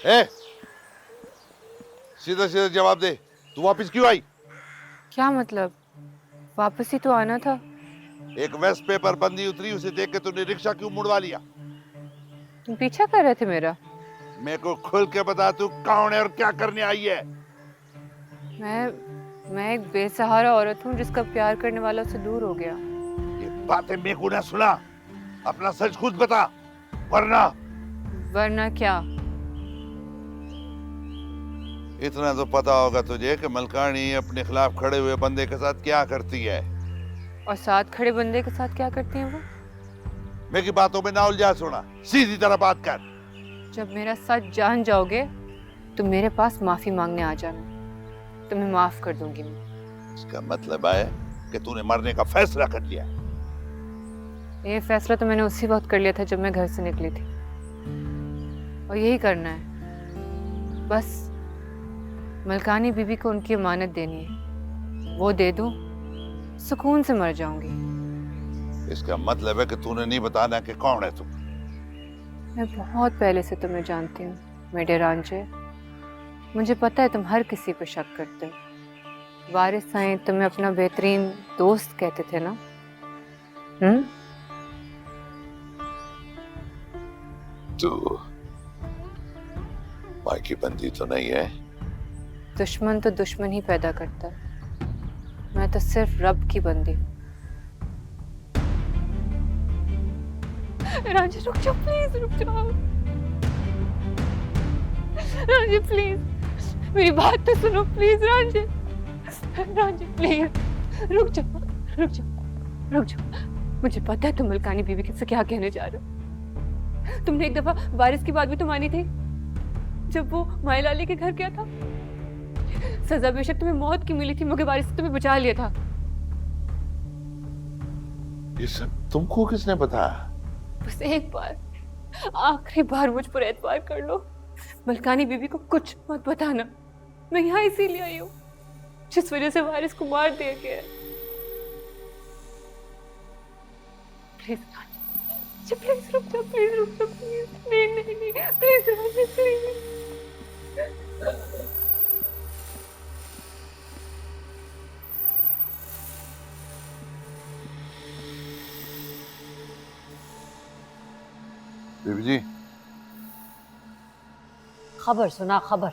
ए, सीधा सीधा जवाब दे, तू वापस क्यों आई? क्या मतलब? वापस ही तो आना था। एक वेस्ट पेपर बंदी उतरी, उसे देख के तूने रिक्शा क्यों मुड़वा लिया? तुम पीछा कर रहे थे मेरा। मेरे को खुल के बता, तू कौन है और क्या करने आई है? मैं एक बेसहारा औरत हूँ जिसका प्यार करने वाला उससे दूर हो गया। ये बातें मेरे को ना सुना, अपना सच खुद बता, वरना। वरना क्या? इतना तो पता होगा तुझे कि मलकानी अपने खिलाफ खड़े हुए बंदे के साथ क्या करती है। और साथ खड़े बंदे के साथ क्या करती हैं वो? मेरी बातों में ना उलझा, सुना, सीधी तरह बात कर। जब मेरा सच जान जाओगे तो मेरे पास माफी मांगने आ जाना, तुम्हें माफ कर दूंगी मैं। इसका मतलब है कि तूने मरने का फैसला कर लिया। ये फैसला तो मैंने उसी वक्त कर लिया था जब मैं घर से निकली थी, और यही करना है बस। मलकानी बीबी को उनकी अमानत देनी है, वो दे दूं, सुकून से मर जाऊंगी। इसका मतलब है कि तूने नहीं बताना कि कौन है तू। मैं बहुत पहले से तुम्हें जानती हूँ मेरे रांझे। मुझे पता है तुम हर किसी पर शक करते हो। वारिस साईं तुम्हें अपना बेहतरीन दोस्त कहते थे ना? तू माँ की बंदी तो नहीं है? दुश्मन तो दुश्मन ही पैदा करता है। मैं तो सिर्फ रब की बंदी हूँ। रांझे रुक जाओ, प्लीज रुक जाओ। रांझे प्लीज मेरी बात तो सुनो, प्लीज रांझे। रांझे प्लीज रुक जाओ, रुक जाओ, रुक जाओ। मुझे पता है तुम मलकानी बीवी से क्या कहने जा रहे हो। तुमने एक दफा वारिस की बात भी तो मानी थी जब वो मायलाली के घर गया था। सजा बेशक तुम्हें मौत की मिली थी, मगर वारिस ने तुम्हें बचा लिया था। ये सब तुमको किसने बताया? बस एक बार, आखिरी बार मुझ पर एतबार कर लो। मलकानी बीवी को कुछ मत बताना। मैं यहाँ इसीलिए आई हूँ जिस वजह से वारिस को मार दिया गया है। प्लीज रांझे, प्लीज रुक जाओ, प्लीज रुक जाओ, प्लीज। नहीं नहीं नहीं, प्लीज रांझे, प्लीज। बीबी जी, खबर सुना, खबर।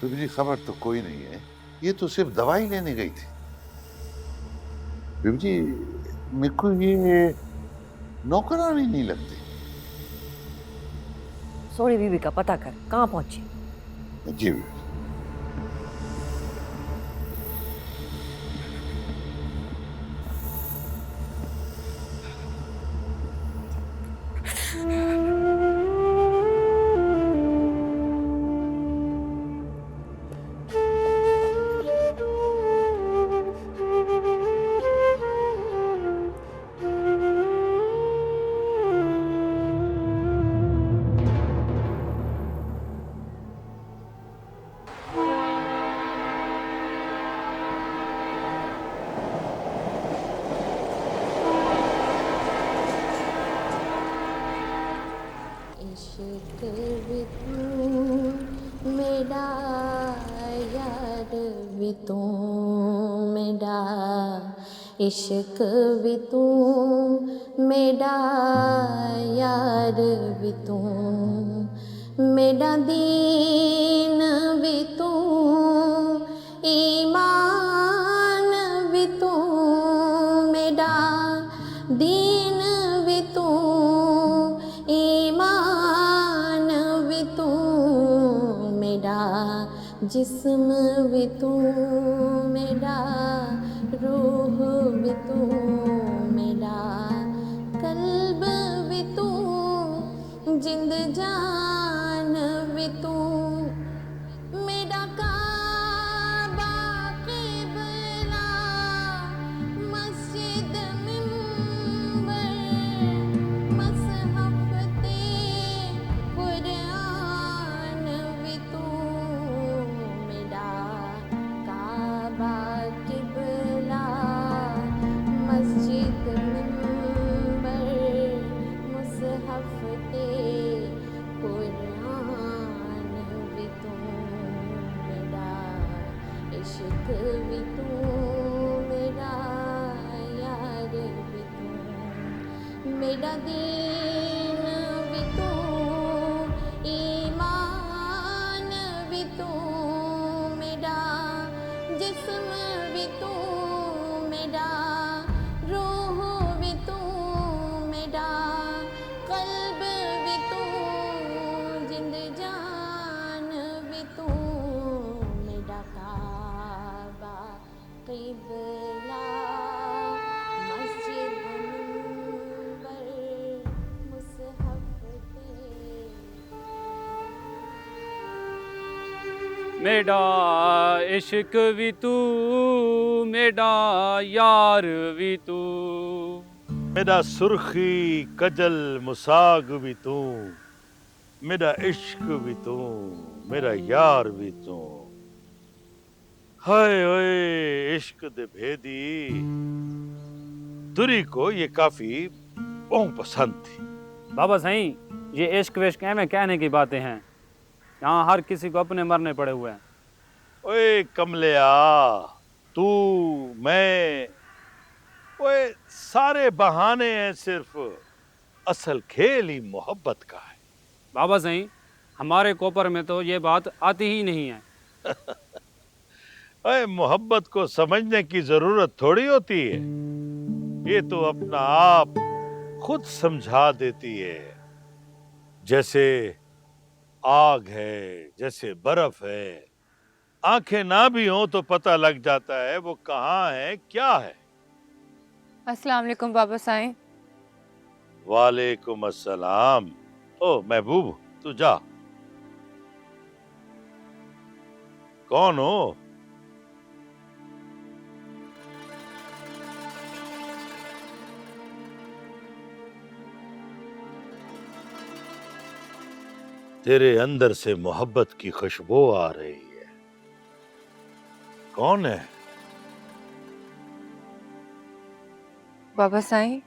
बीबी जी खबर तो कोई नहीं है, ये तो सिर्फ दवाई लेने गई थी। बीबी जी, मेरे को ये नौकरानी नहीं लगती। सोनी बीबी का पता कर, कहाँ पहुंची। जी। इश्क भी तू मेरा यार भी तू मेरा, इश्क भी तू मेरा यार भी तू मेरा, दीन भी तू ईमान भी तू मेरा, दीन भी तू ईमान भी तू मेरा, जिस्म भी तू मेरा, रूह भी तू मेरा, कल्ब भी तू, जिंद जान भी तू मेरा, काबा क़िबला मस्जिद मिंबर मसहफ़ कुरान भी तू मेरा, काबा क़िबला मस्जिद मिंबर मसहफ़ कुरान दीन भी तू, ईमान भी तू मेरा, जिस्म भी तू मेरा, रूह भी तू मेरा, कल्ब भी तू, जिंद जान भी तू मेरा, काबा क़िबला मस्जिद मिंबर मुसहफ तेरे। मेरा इश्क भी तू, मेरा यार भी तू, मेरा सुर्खी कजल मुसाग भी तू, मेरा इश्क भी तू, मेरा यार भी तू। हाय ओए इश्क दे भेदी, तुरी को ये काफी बहुत पसंद थी। बाबा सही ये इश्क विश्क में कहने की बातें हैं, यहाँ हर किसी को अपने मरने पड़े हुए हैं। ओए कमलिया, तू मैं, ओए सारे बहाने हैं, सिर्फ असल खेल ही मोहब्बत का है। बाबा सही हमारे कोपर में तो ये बात आती ही नहीं है। ओए मोहब्बत को समझने की जरूरत थोड़ी होती है, ये तो अपना आप खुद समझा देती है। जैसे आग है, जैसे बर्फ है, आंखें ना भी हो तो पता लग जाता है वो कहाँ है, क्या है। अस्सलाम वालेकुम बाबा साईं। वालेकुम अस्सलाम। ओ महबूब तू जा। कौन हो? तेरे अंदर से मोहब्बत की खुशबू आ रही है। कौन है? बाबा साईं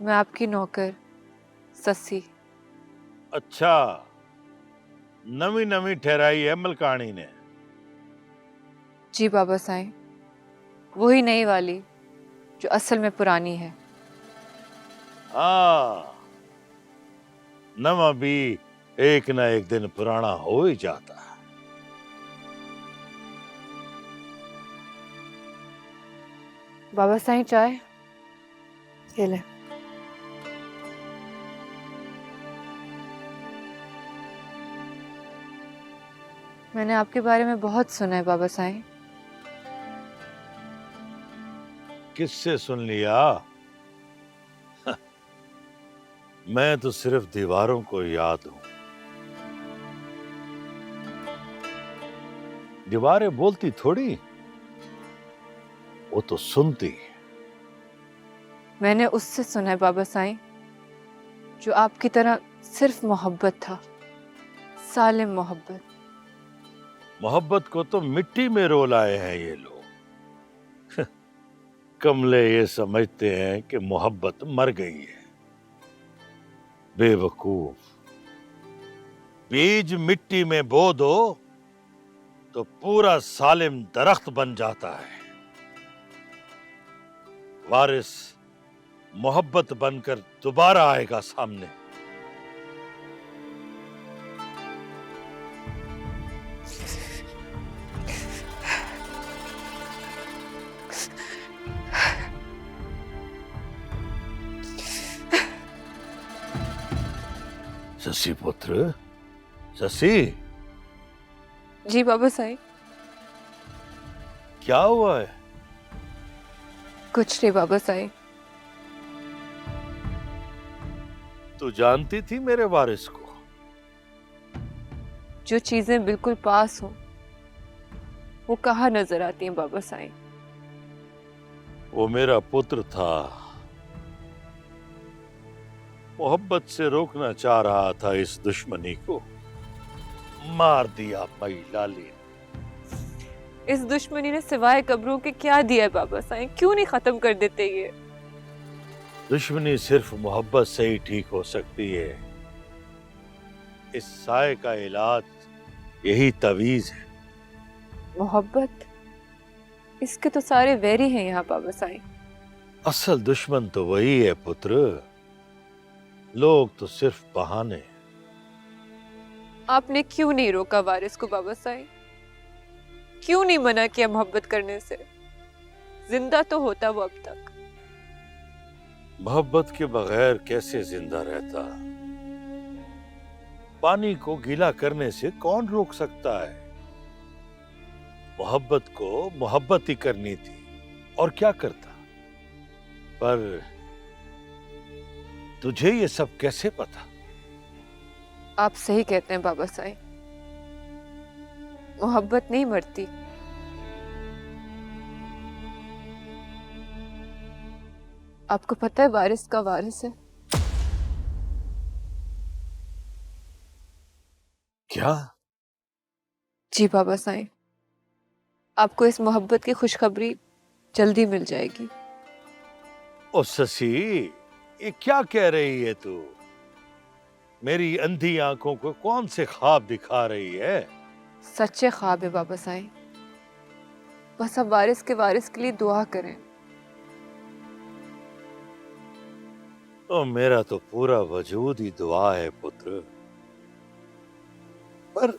मैं आपकी नौकर ससी। अच्छा, नवी नवी ठहराई है मलकानी ने। जी बाबा साईं, वही नई वाली जो असल में पुरानी है। हाँ, नवा भी एक ना एक दिन पुराना हो ही जाता है। बाबा साईं चाय ये ले। मैंने आपके बारे में बहुत सुना है बाबा साईं। किससे सुन लिया? मैं तो सिर्फ दीवारों को याद हूं। दीवारें बोलती थोड़ी, वो तो सुनती। मैंने उससे सुना है बाबा साईं जो आपकी तरह सिर्फ मोहब्बत था, सालिम मोहब्बत। मोहब्बत को तो मिट्टी में रोल आए हैं ये लोग। कमले ये समझते हैं कि मोहब्बत मर गई है। बेवकूफ। बीज मिट्टी में बो दो तो पूरा सालिम दरख्त बन जाता है। वारिस मोहब्बत बनकर दोबारा आएगा सामने। शशि पुत्र, शशि जी बाबा साईं। क्या हुआ है? कुछ नहीं बाबा साईं। तू जानती थी मेरे वारिस को? जो चीजें बिल्कुल पास हों वो कहाँ नजर आती हैं बाबा साईं। वो मेरा पुत्र था, मोहब्बत से रोकना चाह रहा था इस दुश्मनी को, मार दिया मई लाली। इस दुश्मनी ने सिवाय कब्रों के क्या दिया है बाबा साईं? क्यों नहीं खत्म कर देते ये? दुश्मनी सिर्फ मोहब्बत से ही ठीक हो सकती है। इस साए का इलाज यही तवीज है। मोहब्बत? इसके तो सारे वैरी हैं यहाँ बाबा साईं। असल दुश्मन तो वही है पुत्र, लोग तो सिर्फ बहाने हैं। आपने क्यों नहीं रोका वारिस को बाबा साईं? क्यों नहीं मना किया मोहब्बत करने से? जिंदा तो होता वो अब तक। मोहब्बत के बगैर कैसे जिंदा रहता? पानी को गीला करने से कौन रोक सकता है? मोहब्बत को मोहब्बत ही करनी थी, और क्या करता? पर तुझे ये सब कैसे पता? आप सही कहते हैं बाबा साईं, मोहब्बत नहीं मरती। आपको पता है वारिस का वारिस है? क्या? जी बाबा साईं, आपको इस मोहब्बत की खुशखबरी जल्दी मिल जाएगी। ओ शशि, ये क्या कह रही है तू? मेरी अंधी आंखों को कौन से ख्वाब दिखा रही है? सच्चे ख्वाब है बाबा साईं, बस अब वारिस के लिए दुआ करें। तो मेरा तो पूरा वजूद ही दुआ है पुत्र। पर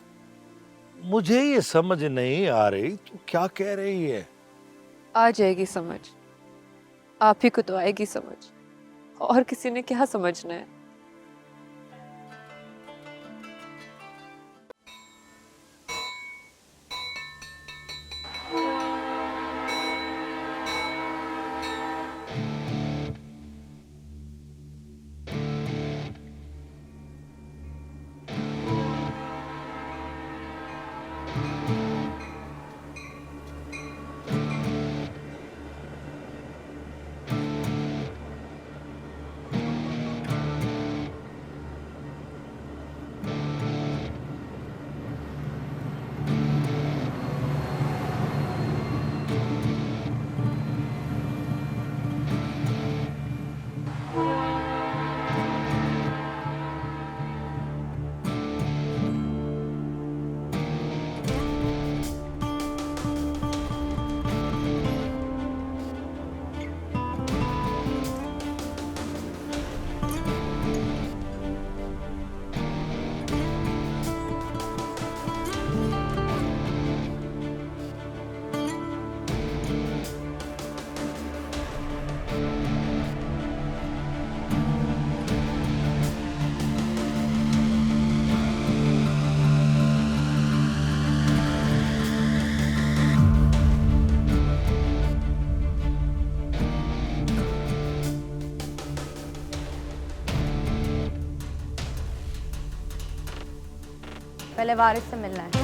मुझे ये समझ नहीं आ रही तू क्या कह रही है। आ जाएगी समझ, आप ही को तो आएगी समझ, और किसी ने क्या समझना है। पहले वारिस से मिलना है।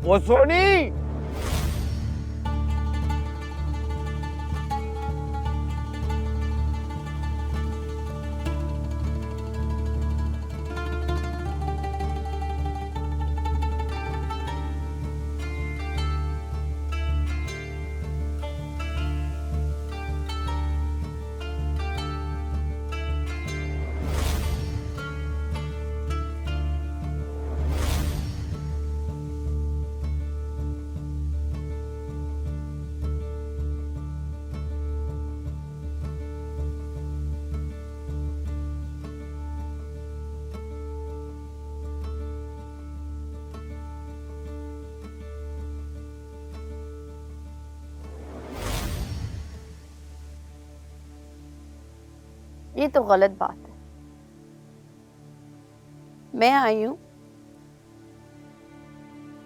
ओ सोनी, ये तो गलत बात है। मैं आई हूं,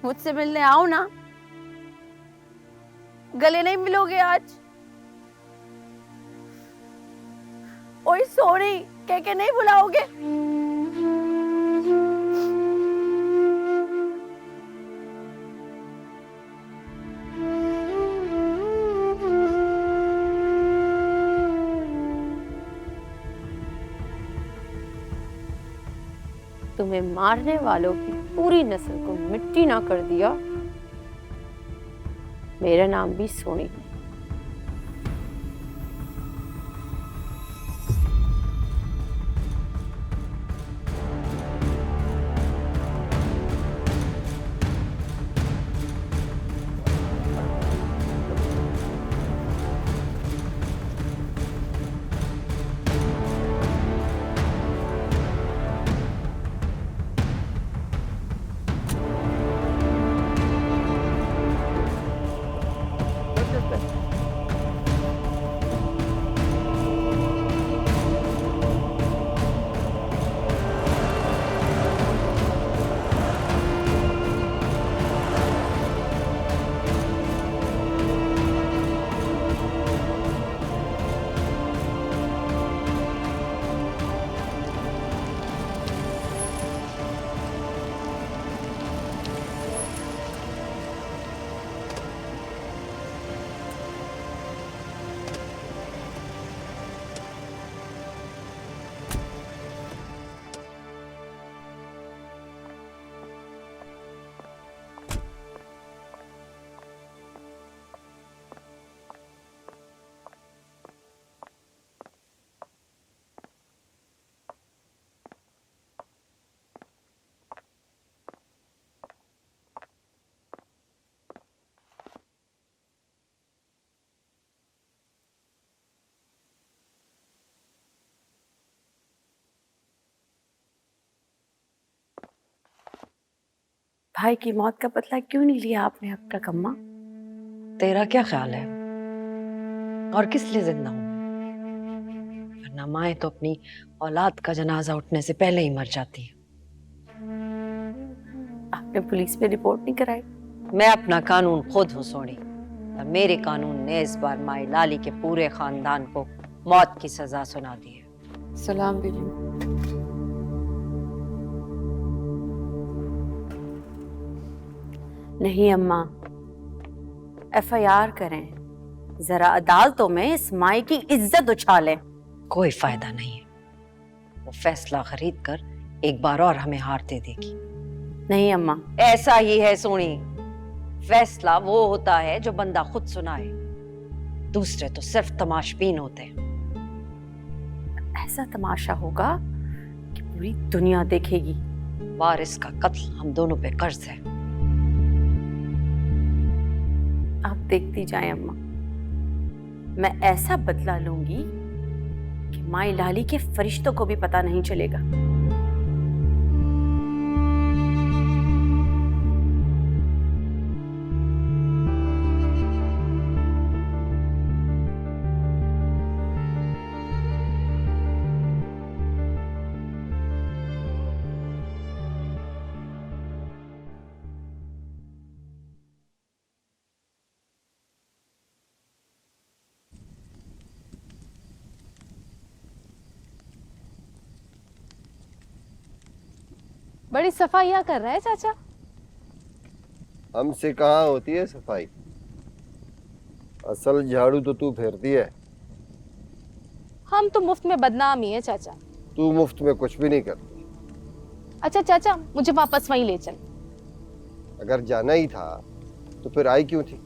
मुझसे मिलने आओ ना। गले नहीं मिलोगे आज? ओए सॉरी कह के नहीं बुलाओगे? तुम्हें मारने वालों की पूरी नस्ल को मिट्टी ना कर दिया। मेरा नाम भी सोनी है। भाई की मौत का बदला क्यों नहीं लिया आपने अब तक अम्मा? तेरा क्या ख्याल है और किस लिए जिंदा हूं? वरना माएं तो अपनी औलाद का जनाजा उठने से पहले ही मर जाती है। आपने पुलिस में रिपोर्ट नहीं कराई? मैं अपना कानून खुद हूँ सोनी, और मेरे कानून ने इस बार माई लाली के पूरे खानदान को मौत की सजा सुना दी है। सलाम बीबी। नहीं अम्मा, एफआईआर करें, जरा अदालतों में इस माई की इज्जत उछालें। कोई फायदा नहीं है, वो फैसला खरीद कर एक बार और हमें हार दे देगी। नहीं अम्मा, ऐसा ही है सोनी, फैसला वो होता है जो बंदा खुद सुनाए, दूसरे तो सिर्फ तमाशबीन होते हैं। ऐसा तमाशा होगा कि पूरी दुनिया देखेगी। वारिस का कत्ल हम दोनों पे कर्ज है। आप देखती जाएं अम्मा, मैं ऐसा बदला लूंगी कि माई लाली के फरिश्तों को भी पता नहीं चलेगा। बड़ी सफाइयाँ कर रहा है चाचा। हमसे कहाँ होती है सफाई। असल झाड़ू तो तू फेरती है। हम तो मुफ्त में बदनाम ही है चाचा। तू मुफ्त में कुछ भी नहीं करती। अच्छा चाचा, मुझे वापस वहीं ले चल। अगर जाना ही था तो फिर आई क्यों थी?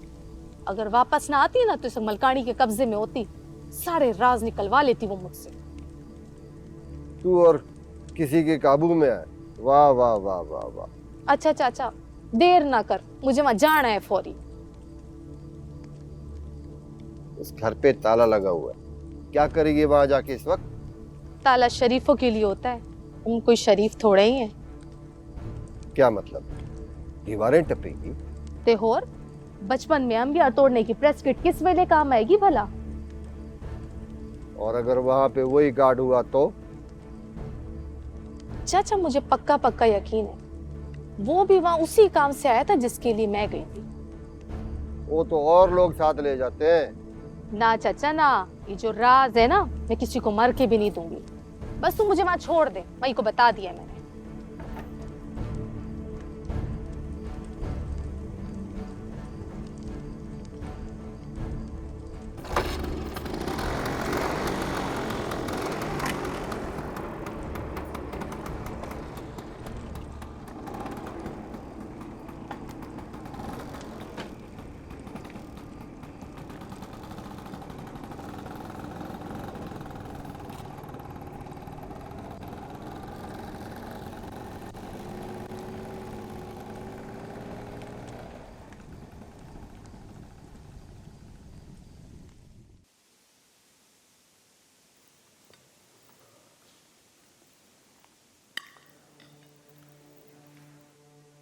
अगर वापस ना आती ना तो इस मलकानी के कब्जे में होती, सारे राज निकलवा लेती वो मुझसे। तू और किसी के काबू में आए। वाह वाह वाह वाह वाह। अच्छा चाचा, देर ना कर, मुझे वहां जाना है फौरी। इस घर पे ताला लगा हुआ है, क्या करेगी वहां जाके इस वक्त? ताला शरीफों के लिए होता है, तुम कोई शरीफ थोड़े ही है। क्या मतलब? दीवारें टपेगी? ते होर बचपन में अंबिया तोड़ने की प्रेस किट किस वेले काम आएगी भला? और अगर वहां पे वही गार्ड हुआ तो? चाचा मुझे पक्का पक्का यकीन है वो भी वहां उसी काम से आया था जिसके लिए मैं गई थी। वो तो और लोग साथ ले जाते हैं। ना चाचा ना, ये जो राज है ना, मैं किसी को मर के भी नहीं दूंगी। बस तू मुझे वहां छोड़ दे, मई को बता दिया मैंने।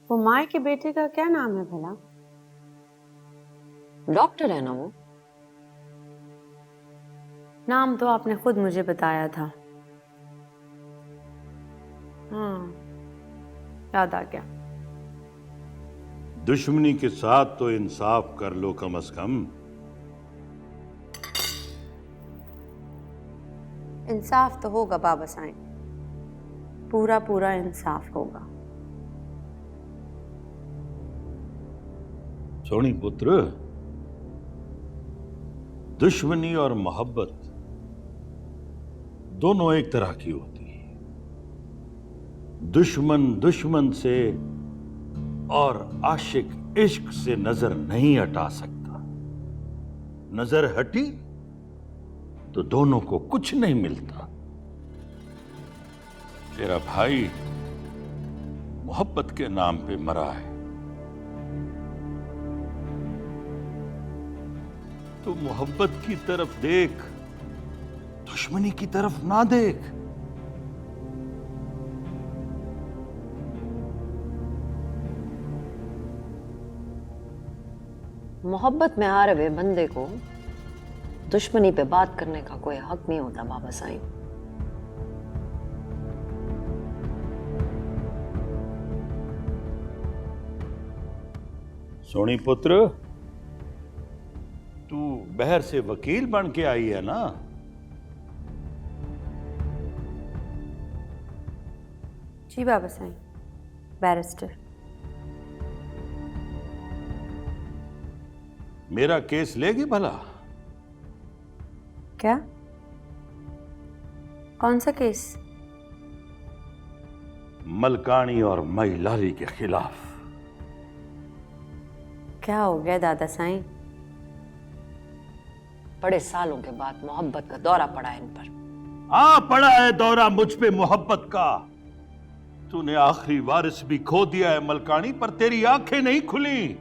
वो माए के बेटे का क्या नाम है भला? डॉक्टर है ना वो। नाम तो आपने खुद मुझे बताया था। हाँ, याद आ गया। दुश्मनी के साथ तो इंसाफ कर लो कम से कम। इंसाफ तो होगा बाबा साईं, पूरा पूरा इंसाफ होगा। सोनी पुत्र, दुश्मनी और मोहब्बत दोनों एक तरह की होती है। दुश्मन दुश्मन से और आशिक इश्क से नजर नहीं हटा सकता। नजर हटी तो दोनों को कुछ नहीं मिलता। तेरा भाई मोहब्बत के नाम पे मरा है, तो मोहब्बत की तरफ देख, दुश्मनी की तरफ ना देख। मोहब्बत में हारे हुए बंदे को दुश्मनी पे बात करने का कोई हक नहीं होता बाबा साईं। सोनी पुत्र, तू बहर से वकील बन के आई है ना? जी बाबा साईं, बैरिस्टर। मेरा केस लेगी भला? क्या? कौन सा केस? मलकानी और मई लाली के खिलाफ। क्या हो गया दादा साईं? बड़े सालों के बाद मोहब्बत का दौरा पड़ा है इन पर। हाँ, पड़ा है दौरा मुझ पे मोहब्बत का। तूने आखिरी वारिस भी खो दिया है मलकानी, पर तेरी आंखें नहीं खुली।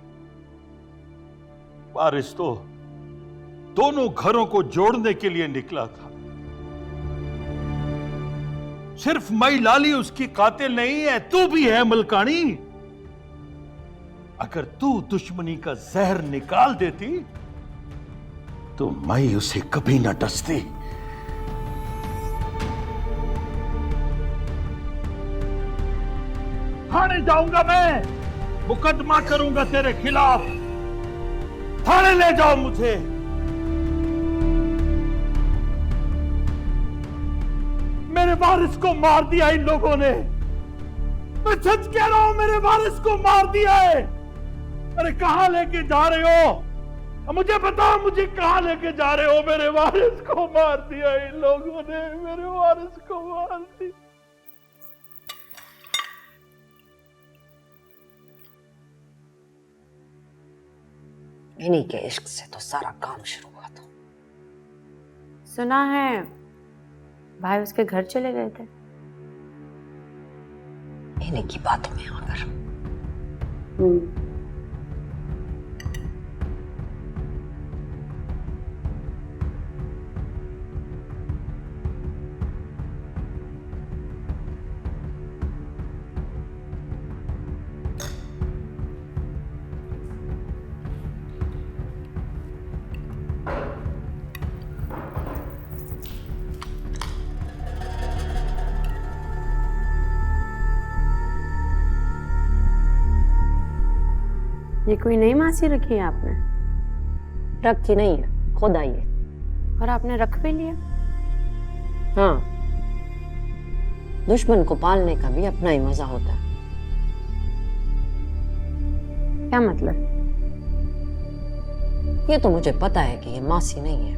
वारिस तो दोनों घरों को जोड़ने के लिए निकला था। सिर्फ मई लाली उसकी कातिल नहीं है, तू भी है मलकानी। अगर तू दुश्मनी का जहर निकाल देती तो मई उसे कभी न डसती। थाने जाऊंगा मैं, मुकदमा करूंगा तेरे खिलाफ। थाने ले जाओ मुझे। मेरे वारिस को मार दिया इन लोगों ने। मैं सच कह रहा हूं, मेरे वारिस को मार दिया है। अरे कहाँ लेके जा रहे हो? अब मुझे बताओ, मुझे कहाँ लेके जा रहे हो? मेरे वारिस को मार दिया इन लोगों ने, मेरे वारिस को मार दिया। इन्हीं के इश्क से तो सारा काम शुरू हुआ था। सुना है भाई उसके घर चले गए थे। इन्हीं की बातों में आकर ये कोई नई मासी रखी है आपने? रखी नहीं है, खुद आई है। और आपने रख भी लिया? हाँ, दुश्मन को पालने का भी अपना ही मजा होता है। क्या मतलब? ये तो मुझे पता है कि ये मासी नहीं है।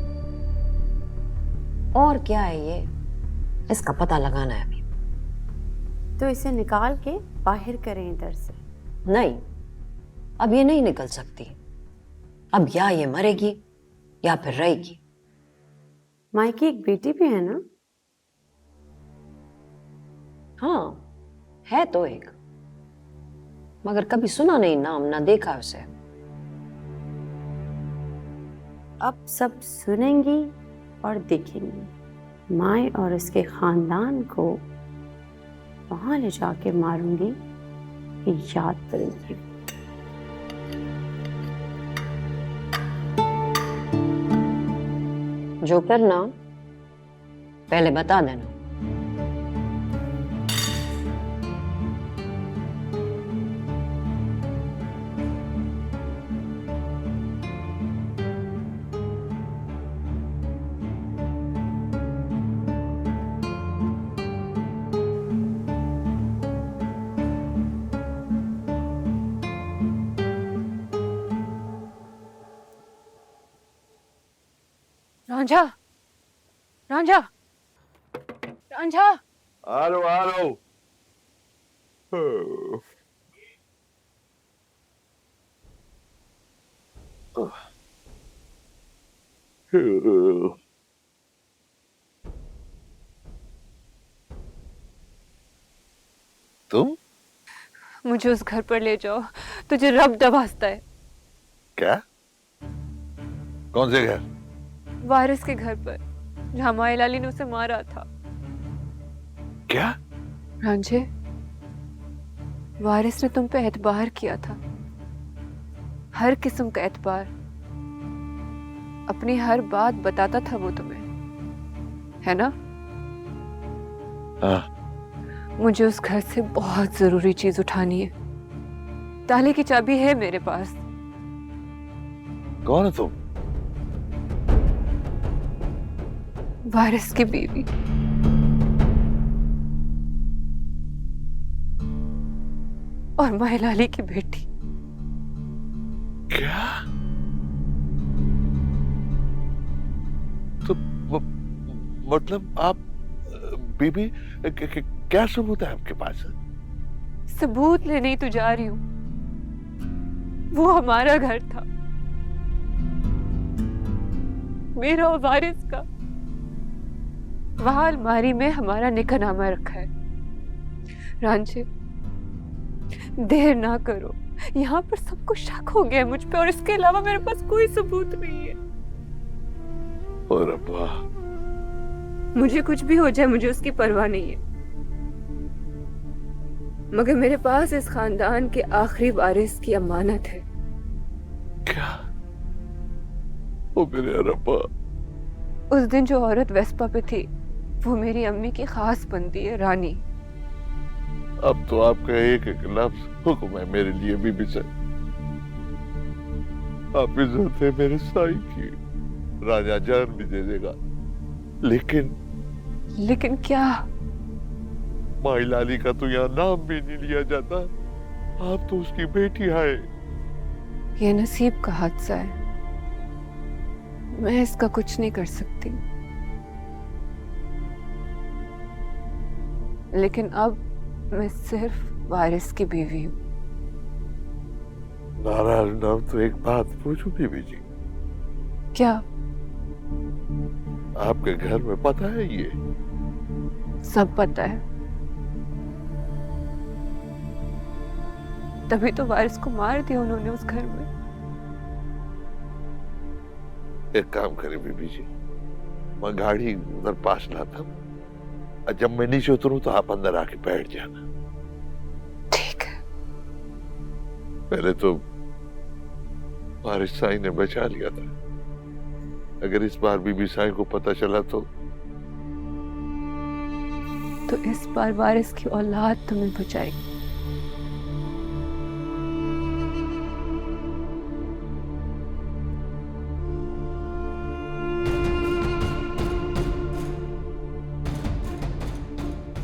और क्या है ये, इसका पता लगाना है अभी। तो इसे निकाल के बाहर करें इधर से। नहीं, अब ये नहीं निकल सकती। अब या ये मरेगी या फिर रहेगी। माई की एक बेटी भी है ना? हाँ, है तो एक, मगर कभी सुना नहीं नाम, ना देखा उसे। अब सब सुनेंगी और देखेंगी। माई और उसके खानदान को वहां ले जाके मारूंगी कि याद करेंगी। जो करना पहले बता देना। रांझा, रांझा, रांझा। आ रहा हूं। तुम? मुझे उस घर पर ले जाओ, तुझे रब दबासता है। क्या? कौन से घर? वारिस के घर पर, जहां माई लाली ने उसे मारा था। क्या? रांझे, वारिस ने तुम पे एतबार किया था, हर किस्म का एतबार। अपनी हर बात बताता था वो तुम्हें, है ना? हाँ। मुझे उस घर से बहुत जरूरी चीज उठानी है। ताले की चाबी है मेरे पास। कौन है तुम? वारिस की बीवी। और माई लाली की बेटी। क्या? तो मतलब आप बीबी, क्या सबूत है आपके पास? सबूत लेने ही तो जा रही हूं। वो हमारा घर था, मेरा और वारिस का। वहां अलमारी में हमारा निकाहनामा रखा है। रांझे, देर ना करो, यहाँ पर सबको शक हो गया मुझ पे, और इसके अलावा मेरे पास कोई सबूत नहीं है। और अब्बा, मुझे कुछ भी हो जाए, मुझे उसकी परवाह नहीं है, मगर मेरे पास इस खानदान के आखिरी वारिस की अमानत है। क्या? ओ मेरे रब्बा। उस दिन जो औरत वेस्पा पे थी, वो मेरी अम्मी की खास बंदी है, रानी। अब तो आपका एक एक लफ्ज हुक्म है मेरे लिए बीबी से। आप इज्जत है मेरे साई की, राजा जान भी दे देगा, लेकिन क्या? माई लाली का तो यहाँ नाम भी नहीं लिया जाता। आप तो उसकी बेटी है। ये नसीब का हादसा है, मैं इसका कुछ नहीं कर सकती। लेकिन अब मैं सिर्फ वारिस की बीवी हूँ। नाराज ना हो तो एक बात पूछूं बीबी जी? क्या? आपके घर में पता है ये? सब पता है, तभी तो वारिस को मार दिया उन्होंने उस घर में। एक काम करें बीबी जी, मैं गाड़ी उधर पास लाता हूँ, और जब मैं नीचे उतरूं तो आप अंदर आके बैठ जाना। ठीक है। पहले तो वारिस साईं ने बचा लिया था, अगर इस बार बीबी साईं को पता चला तो इस बार वारिस की औलाद तुम्हें बचाएगी।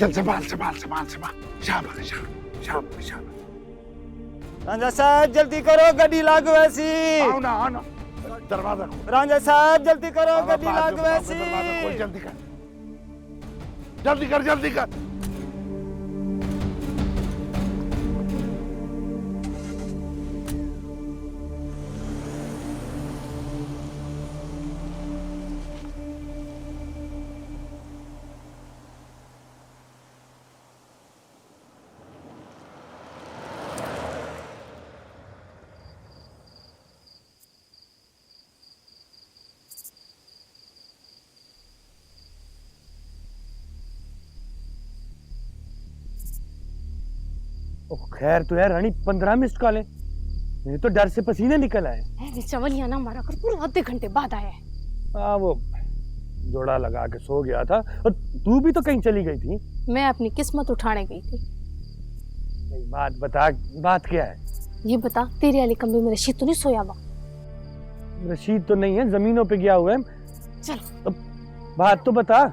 चल संभाल संभाल संभाल संभाल, शाबाश शाबाश शाबाश शाबाश। रांझा साहब जल्दी करो, गड्डी लागू ऐसी। आओ ना आओ ना, दरवाजा खोल। रांझा साहब जल्दी करो, गड्डी लागू ऐसी। दरवाजा खोल, जल्दी कर जल्दी कर जल्दी कर। खैर तो यार रानी 15 मिस्ड कॉल है, मेरे तो डर से पसीने निकल आए। चवलिया ना मारा कर, पूरे आधे घंटे बाद आया है। हाँ वो जोड़ा लगा के सो गया था, और तू भी तो कहीं चली गई थी। मैं अपनी किस्मत उठाने गई थी। बात बता, बात क्या है? ये बता, तेरे वाले कमरे में रशीद तो नहीं सोया हुआ? रशीद तो नहीं है, जमीनों पे गया हुआ है। चल बात तो बता।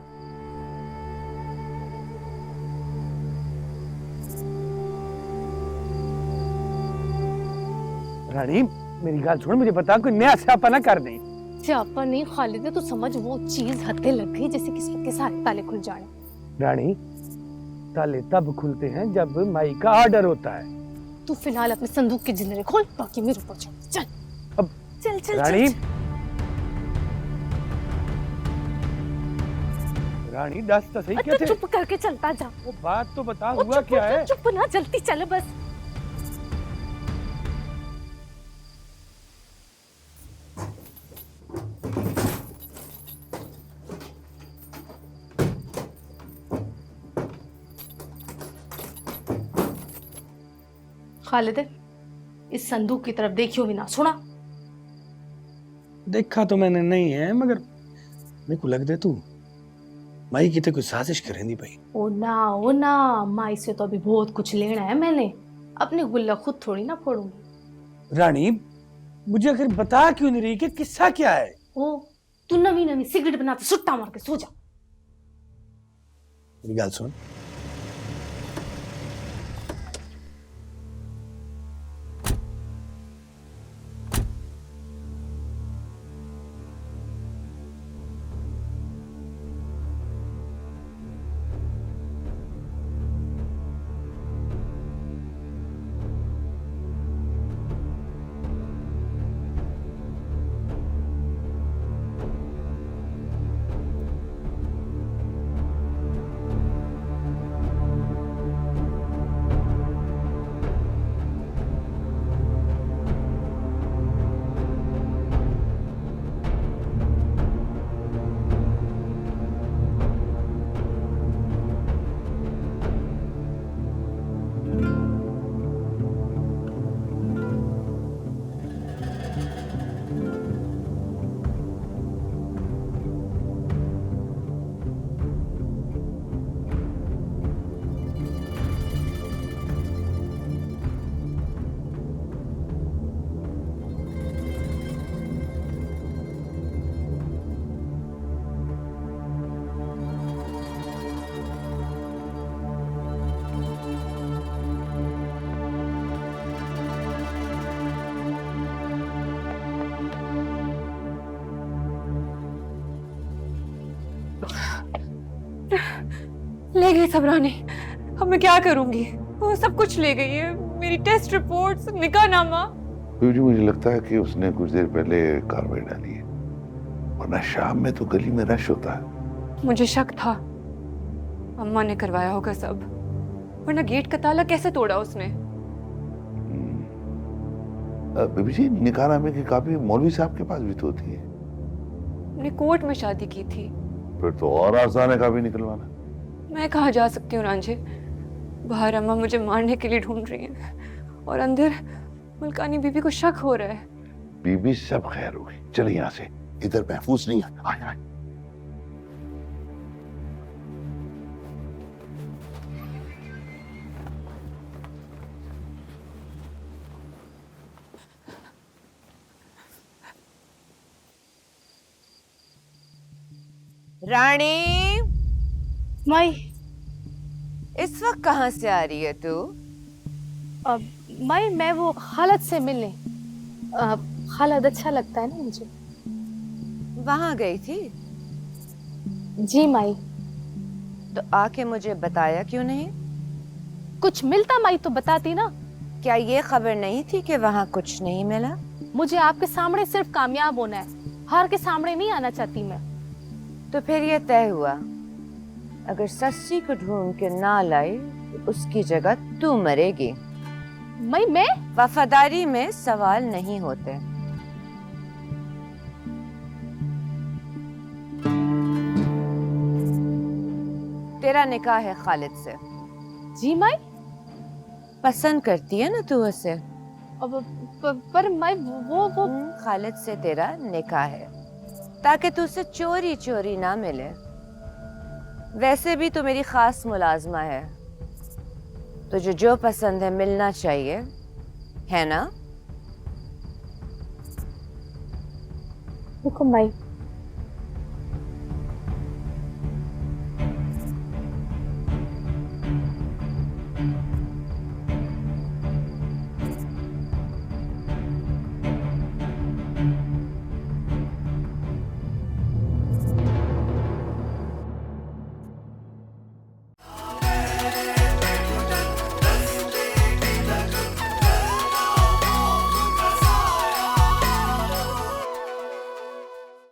रानी मेरी गाल छोड़, मुझे बता, कोई नया स्यापा ना कर दे। स्यापा नहीं खालिद, तू समझ वो चीज हथे लग गई जैसे किस्मत के सारे ताले खुल जाने। रानी ताले तब खुलते हैं जब माई का ऑर्डर होता है। तू फिलहाल अपने संदूक के जिंदरे खोल, बाकी मेरे ऊपर छोड़। चल अब चल चल रानी, चल, रानी दस तो सही चल। क्या थे? चुप करके चलता जा। वो बात तो बता, ओ, हुआ चुप क्या हो, है? चुप ना, जल्दी चल बस। खालिद, इस संदूक की तरफ देखियो भी ना, सुना? देखा तो मैंने नहीं है, मगर मेरे को लग दे तू माई की तो कोई साजिश करेंगी भाई। ओ ना, माई से तो अभी बहुत कुछ लेना है मैंने। अपने गुल्ला खुद थोड़ी ना फोड़ूंगी। रानी मुझे आखिर बता क्यों नहीं रही कि किस्सा क्या है? ओ, तू नवी नवी सिगरेट बनाते सुट्टा मार के सो जा। मेरी गाल सुन, ले गई सब रानी। अब मैं क्या करूंगी? वो सब कुछ ले गई है, मेरी टेस्ट रिपोर्ट्स, निकाहनामा। बीबी जी मुझे लगता है कि उसने कुछ देर पहले कार्रवाई डाली है, वरना शाम में तो गली में रश होता है। मुझे शक था अम्मा ने करवाया होगा सब, वरना गेट का ताला कैसे तोड़ा उसने? बीबी जी निकाहनामे की कापी मौलवी साहब के पास भी तो होती है। हमने कोर्ट में शादी की थी। फिर तो और आसान है कापी निकलवाना। मैं कहाँ जा सकती हूँ रांझे? बाहर अम्मा मुझे मारने के लिए ढूंढ रही हैं और अंदर मुल्कानी बीबी को शक हो रहा है। बीबी सब खैर होगी, चलिए यहाँ से, इधर महफूज नहीं है। आए आए। रानी, माई, इस वक्त कहाँ से आ रही है तू? माई मैं वो खालद से मिलने। खालद अच्छा लगता है ना मुझे। वहां गई थी? जी माई। तो आके मुझे बताया क्यों नहीं? कुछ मिलता माई तो बताती ना। क्या ये खबर नहीं थी कि वहां कुछ नहीं मिला? मुझे आपके सामने सिर्फ कामयाब होना है, हार के सामने नहीं आना चाहती मैं। तो फिर ये तय हुआ, अगर सस्सी को ढूंढ के ना लाई तो उसकी जगह तू मरेगी। मैं वफादारी में सवाल नहीं होते। तेरा निकाह है खालिद से। जी माई। पसंद करती है ना तू उसे? पर माई वो खालिद से तेरा निकाह है ताकि तू उसे चोरी चोरी ना मिले। वैसे भी तो मेरी खास मुलाजमा है, तुझे जो पसंद है मिलना चाहिए, है ना? हुकुम माई।